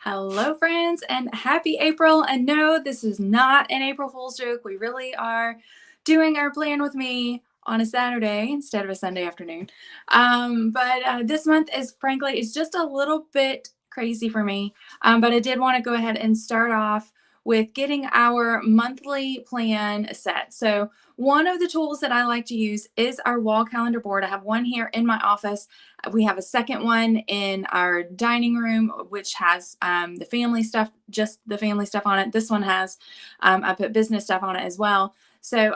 Hello, friends, and happy April. And no, this is not an April Fool's joke. We really are doing our plan with me on a Saturday instead of a Sunday afternoon. But this month is frankly, it's just a little bit crazy for me. But I did want to go ahead and start off with getting our monthly plan set. So one of the tools that I like to use is our wall calendar board. I have one here in my office. We have a second one in our dining room, which has the family stuff, just the family stuff on it. This one has, I put business stuff on it as well. So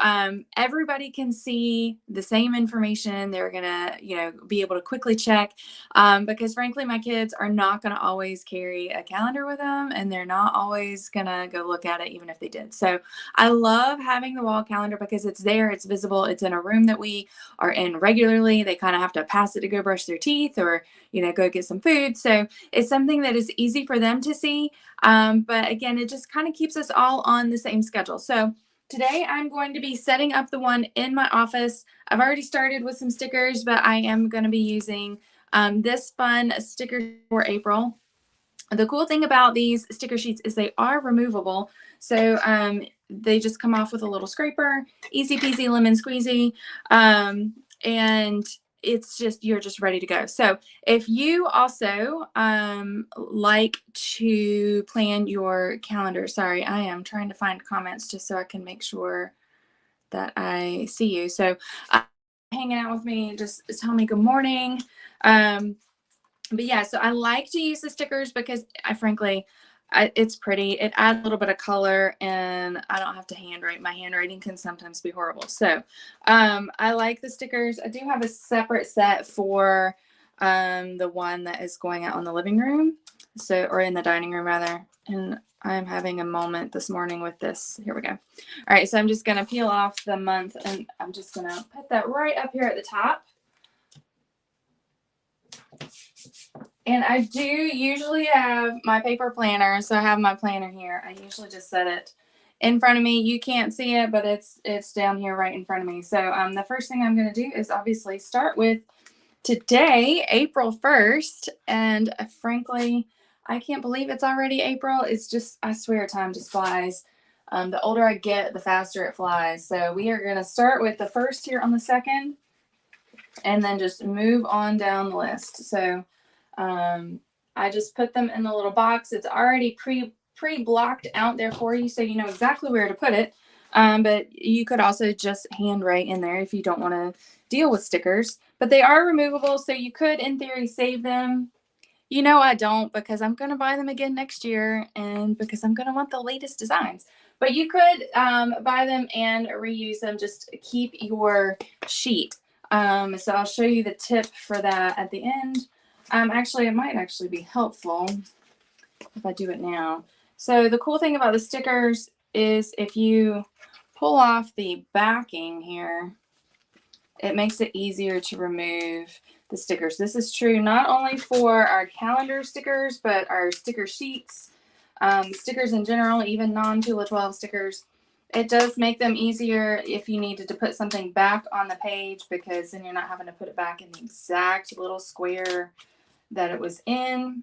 everybody can see the same information. They're going to, be able to quickly check because frankly, my kids are not going to always carry a calendar with them and they're not always going to go look at it, even if they did. So I love having the wall calendar because it's there, it's visible, it's in a room that we are in regularly. They kind of have to pass it to go brush their teeth or, go get some food. So it's something that is easy for them to see. But again, it just kind of keeps us all on the same schedule. So today I'm going to be setting up the one in my office. I've already started with some stickers, but I am going to be using this fun sticker for April. The cool thing about these sticker sheets is they are removable. So they just come off with a little scraper, easy peasy lemon squeezy. And you're just ready to go. So if you also like to plan your calendar, sorry, I am trying to find comments just so I can make sure that I see you. So hanging out with me, just tell me good morning. But yeah, so I like to use the stickers because it's pretty. It adds a little bit of color and I don't have to handwrite. My handwriting can sometimes be horrible. So I like the stickers. I do have a separate set for the one that is going out on the living room. Or in the dining room rather. And I'm having a moment this morning with this. Here we go. All right, so I'm just going to peel off the month and I'm just going to put that right up here at the top. And I do usually have my paper planner. So I have my planner here. I usually just set it in front of me. You can't see it, but it's down here right in front of me. So the first thing I'm going to do is obviously start with today, April 1st. And frankly, I can't believe it's already April. It's just, I swear time just flies. The older I get, the faster it flies. So we are going to start with the first here on the second and then just move on down the list. So I just put them in the little box. It's already pre-blocked out there for you, so you know exactly where to put it. But you could also just handwrite in there if you don't want to deal with stickers. But they are removable, so you could, in theory, save them. I don't because I'm going to buy them again next year and because I'm going to want the latest designs. But you could buy them and reuse them. Just keep your sheet. So I'll show you the tip for that at the end. Actually, it might actually be helpful if I do it now. So the cool thing about the stickers is if you pull off the backing here, it makes it easier to remove the stickers. This is true not only for our calendar stickers, but our sticker sheets, stickers in general, even non-Tula 12 stickers. It does make them easier if you needed to put something back on the page because then you're not having to put it back in the exact little square that it was in.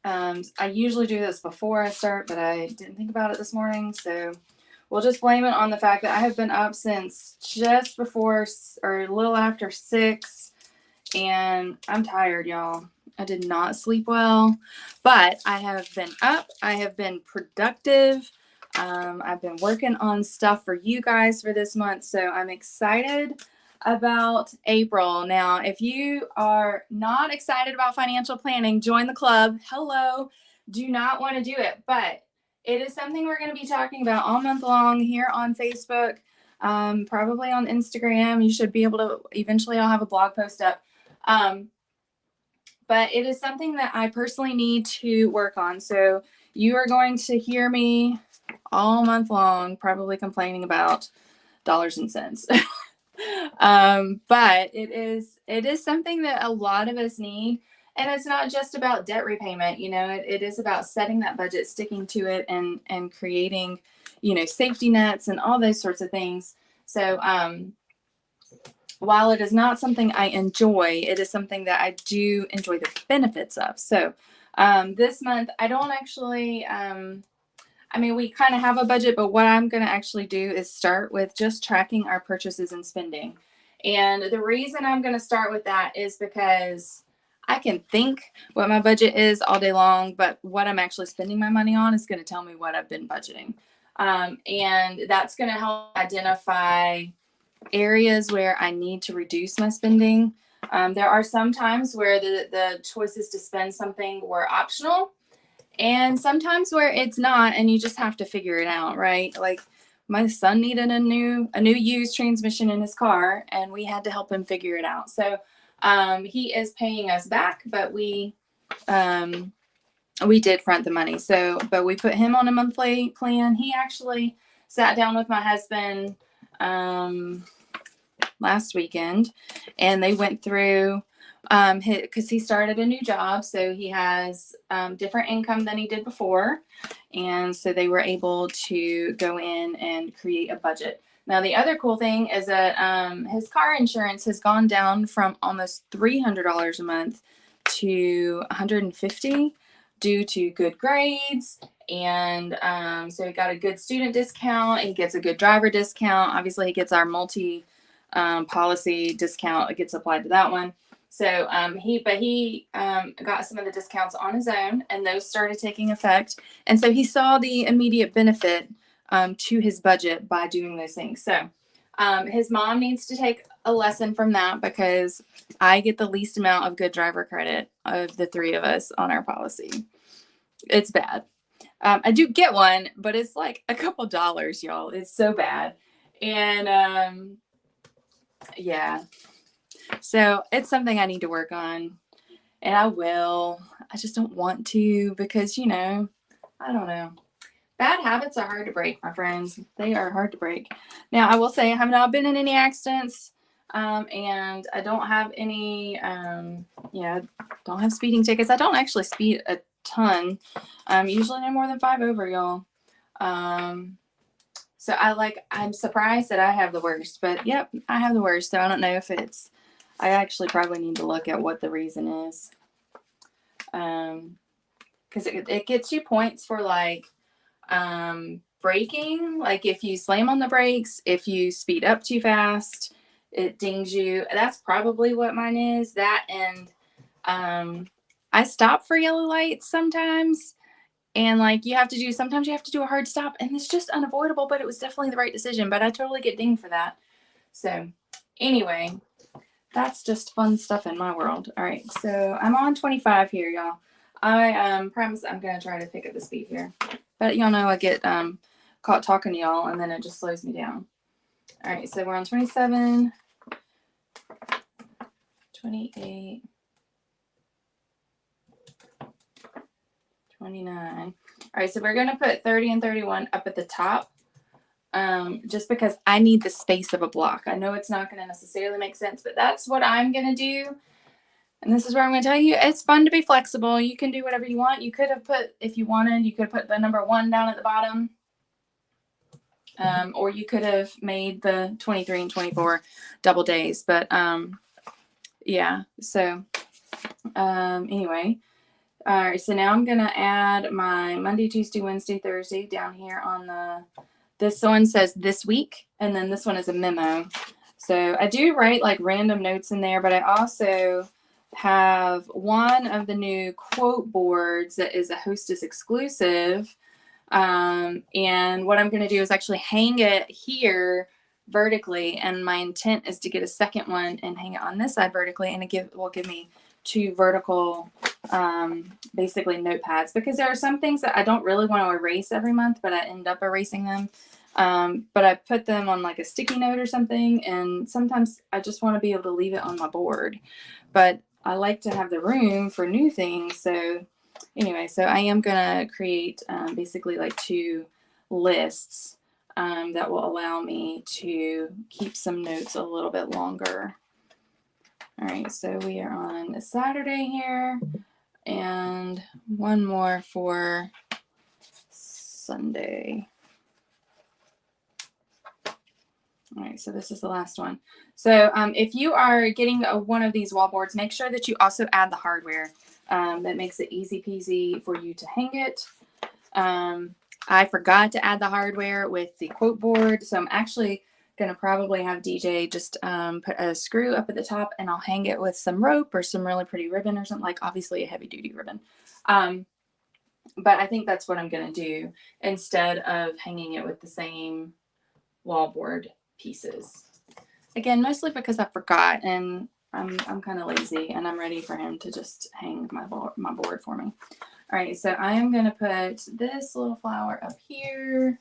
I usually do this before I start, but I didn't think about it this morning. So we'll just blame it on the fact that I have been up since just before or a little after 6 and I'm tired, y'all. I did not sleep well, but I have been up. I have been productive. I've been working on stuff for you guys for this month. So I'm excited about April. Now, if you are not excited about financial planning, join the club. Hello. Do not want to do it, but it is something we're going to be talking about all month long here on Facebook, probably on Instagram. You should be able to, eventually I'll have a blog post up. But it is something that I personally need to work on. So you are going to hear me all month long, probably complaining about dollars and cents. But it is something that a lot of us need. And it's not just about debt repayment. It is about setting that budget, sticking to it and creating, safety nets and all those sorts of things. So, while it is not something I enjoy, it is something that I do enjoy the benefits of. So This month, I don't actually, I mean, we kind of have a budget, but what I'm going to actually do is start with just tracking our purchases and spending. And the reason I'm going to start with that is because I can think what my budget is all day long, but what I'm actually spending my money on is going to tell me what I've been budgeting. And that's going to help identify areas where I need to reduce my spending. There are some times where the choices to spend something were optional, and sometimes where it's not, and you just have to figure it out, right? Like my son needed a new used transmission in his car, and we had to help him figure it out. So he is paying us back, but we did front the money. So, but we put him on a monthly plan. He actually sat down with my husband last weekend, and they went through because he started a new job, so he has different income than he did before, and so they were able to go in and create a budget. Now, the other cool thing is that his car insurance has gone down from almost $300 a month to $150 due to good grades. And so he got a good student discount. He gets a good driver discount. Obviously, he gets our multi policy discount. It gets applied to that one. So he got some of the discounts on his own, and those started taking effect. And so he saw the immediate benefit to his budget by doing those things. So his mom needs to take a lesson from that, because I get the least amount of good driver credit of the three of us on our policy. It's bad. I do get one, but it's like a couple dollars, y'all. It's so bad. And yeah. So it's something I need to work on, and I will. I just don't want to, because, I don't know. Bad habits are hard to break, my friends. They are hard to break. Now, I will say I have not been in any accidents, and I don't have any, don't have speeding tickets. I don't actually speed a ton. Usually no more than 5 over, y'all. So I'm surprised that I have the worst, but yep, I have the worst. So I don't know if I actually probably need to look at what the reason is. Because it gets you points for braking. Like if you slam on the brakes, if you speed up too fast, it dings you. That's probably what mine is. That, and I stop for yellow lights sometimes. And sometimes you have to do a hard stop, and it's just unavoidable, but it was definitely the right decision. But I totally get dinged for that. So anyway, that's just fun stuff in my world. All right, so I'm on 25 here, y'all. I promise I'm gonna try to pick up the speed here, but y'all know I get caught talking to y'all, and then it just slows me down. All right, so we're on 27, 28, 29. All right, so we're gonna put 30 and 31 up at the top, just because I need the space of a block. I know it's not gonna necessarily make sense, but that's what I'm gonna do. And this is where I'm gonna tell you, it's fun to be flexible. You can do whatever you want. You could have put, if you wanted, you could put the number 1 down at the bottom. Or you could have made the 23 and 24 double days, but yeah, so anyway. All right, so now I'm gonna add my Monday, Tuesday, Wednesday, Thursday down here on this one says this week, and then this one is a memo. So I do write like random notes in there, but I also have one of the new quote boards that is a Hostess exclusive. And what I'm going to do is actually hang it here vertically, and my intent is to get a second one and hang it on this side vertically, and it will give me 2 vertical basically notepads, because there are some things that I don't really want to erase every month, but I end up erasing them. But I put them on like a sticky note or something, and sometimes I just want to be able to leave it on my board, but I like to have the room for new things. So anyway, so I am going to create basically like 2 lists that will allow me to keep some notes a little bit longer. All right, so we are on a Saturday here, and one more for Sunday. All right, so this is the last one. So if you are getting one of these wall boards, make sure that you also add the hardware. that makes it easy peasy for you to hang it. I forgot to add the hardware with the quote board, so I'm actually going to probably have DJ just put a screw up at the top, and I'll hang it with some rope or some really pretty ribbon or something, like obviously a heavy duty ribbon. But I think that's what I'm going to do instead of hanging it with the same wallboard pieces. Again, mostly because I forgot, and I'm kind of lazy, and I'm ready for him to just hang my board for me. All right, so I am going to put this little flower up here,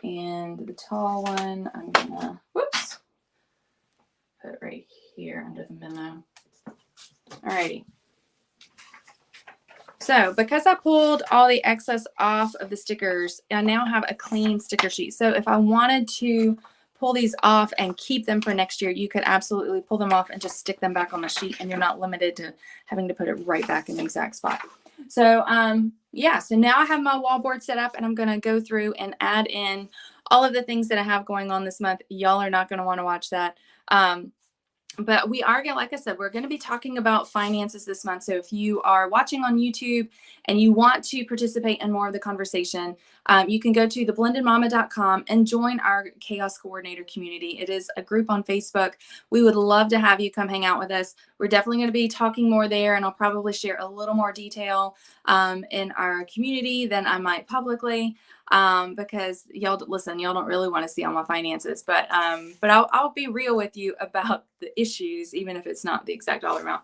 and the tall one I'm going to, whoops, put right here under the memo. All righty. So because I pulled all the excess off of the stickers, I now have a clean sticker sheet. So if I wanted to pull these off and keep them for next year, you could absolutely pull them off and just stick them back on the sheet, and you're not limited to having to put it right back in the exact spot. So yeah, so now I have my wallboard set up, and I'm going to go through and add in all of the things that I have going on this month. Y'all are not going to want to watch that. But we are going to, like I said, we're going to be talking about finances this month. So if you are watching on YouTube and you want to participate in more of the conversation, you can go to theblendedmama.com and join our Chaos Coordinator community. It is a group on Facebook. We would love to have you come hang out with us. We're definitely going to be talking more there, and I'll probably share a little more detail in our community than I might publicly. Because y'all don't really want to see all my finances, but I'll be real with you about the issues, even if it's not the exact dollar amount.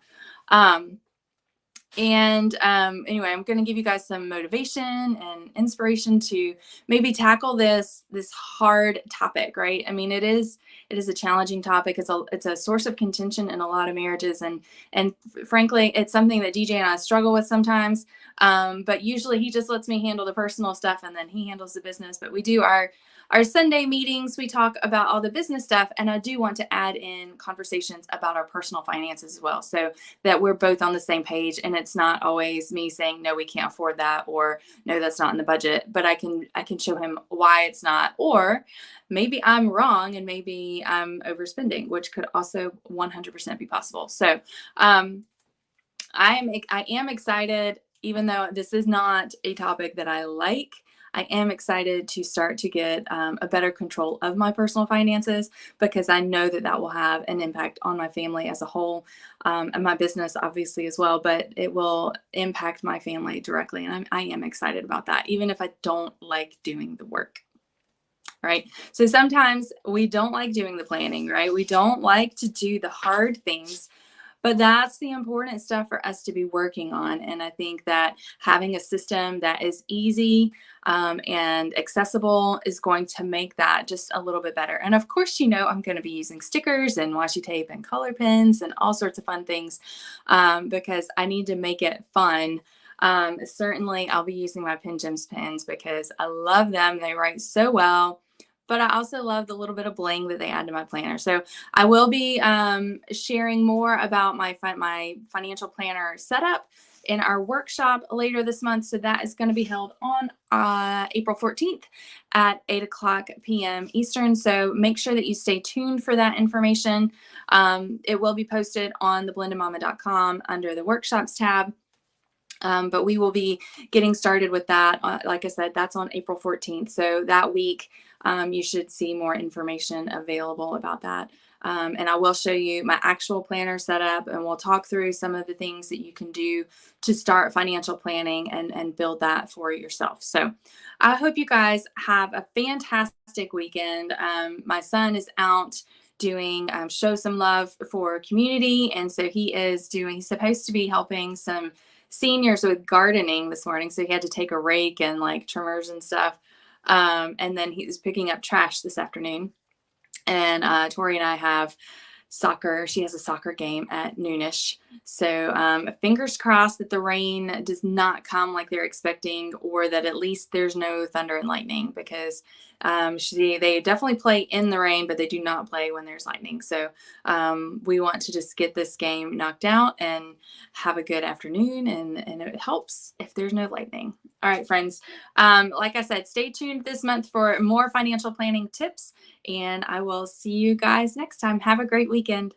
Anyway, I'm going to give you guys some motivation and inspiration to maybe tackle this hard topic, right? I mean, it is a challenging topic. It's a source of contention in a lot of marriages, and frankly, it's something that DJ and I struggle with sometimes. But usually he just lets me handle the personal stuff, and then he handles the business. But we do our Sunday meetings. We talk about all the business stuff, and I do want to add in conversations about our personal finances as well, so that we're both on the same page, and it's not always me saying, no, we can't afford that, or no, that's not in the budget, but I can show him why it's not, or maybe I'm wrong and maybe I'm overspending, which could also 100% be possible. So I am excited, even though this is not a topic that I like. I am excited to start to get a better control of my personal finances, because I know that will have an impact on my family as a whole, and my business obviously as well, but it will impact my family directly. And I am excited about that, even if I don't like doing the work. Right. So sometimes we don't like doing the planning, right? We don't like to do the hard things, but that's the important stuff for us to be working on. And I think that having a system that is easy and accessible is going to make that just a little bit better. And of course, I'm going to be using stickers and washi tape and color pens and all sorts of fun things because I need to make it fun. Certainly, I'll be using my Pen Gems pens because I love them. They write so well. But I also love the little bit of bling that they add to my planner. So I will be sharing more about my financial planner setup in our workshop later this month. So that is going to be held on April 14th at 8:00 p.m. Eastern. So make sure that you stay tuned for that information. It will be posted on theblendedmama.com under the workshops tab. But we will be getting started with that. Like I said, that's on April 14th. So that week, you should see more information available about that. And I will show you my actual planner setup, and we'll talk through some of the things that you can do to start financial planning and build that for yourself. So I hope you guys have a fantastic weekend. My son is out doing Show Some Love for Community. And so he's supposed to be helping some seniors with gardening this morning. So he had to take a rake and like trimmers and stuff. And then he was picking up trash this afternoon. And Tori and I have soccer. She has a soccer game at noonish. So fingers crossed that the rain does not come like they're expecting, or that at least there's no thunder and lightning, because they definitely play in the rain, but they do not play when there's lightning. So we want to just get this game knocked out and have a good afternoon, and it helps if there's no lightning. All right, friends. Like I said, stay tuned this month for more financial planning tips, and I will see you guys next time. Have a great weekend.